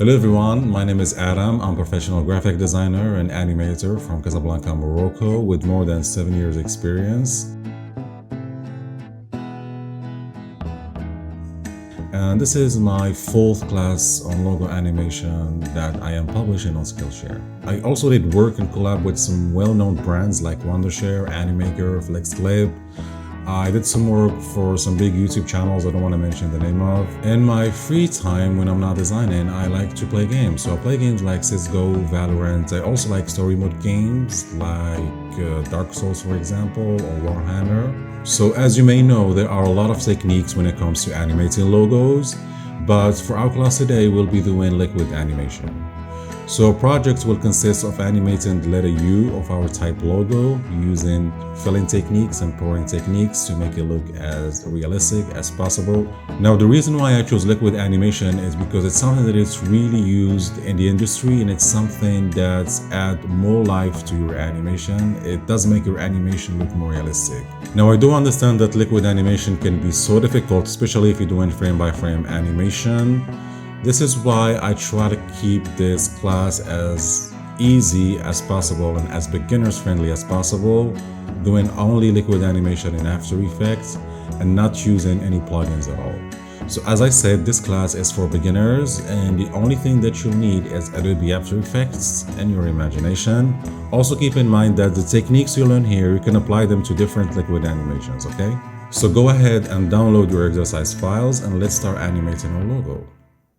Hello everyone, my name is Adam. I'm a professional graphic designer and animator from Casablanca, Morocco with more than 7 years experience. And this is my 4th class on logo animation that I am publishing on Skillshare. I also did work and collab with some well-known brands like Wondershare, Animemaker, FlexClip. I did some work for some big YouTube channels I don't want to mention the name of. In my free time when I'm not designing, I like to play games. So I play games like CSGO, Valorant. I also like story mode games like Dark Souls, for example, or Warhammer. So as you may know, there are a lot of techniques when it comes to animating logos, but for our class today, we'll be doing liquid animation. So projects will consist of animating the letter U of our type logo using filling techniques and pouring techniques to make it look as realistic as possible. Now, the reason why I chose liquid animation is because it's something that is really used in the industry, and it's something that's add more life to your animation. It does make your animation look more realistic. Now, I do understand that liquid animation can be so difficult, especially if you're doing frame by frame animation. This is why I try to keep this class as easy as possible and as beginners friendly as possible, doing only liquid animation in After Effects and not using any plugins at all. So as I said, this class is for beginners, and the only thing that you'll need is Adobe After Effects and your imagination. Also keep in mind that the techniques you learn here, you can apply them to different liquid animations, okay? So go ahead and download your exercise files and let's start animating our logo.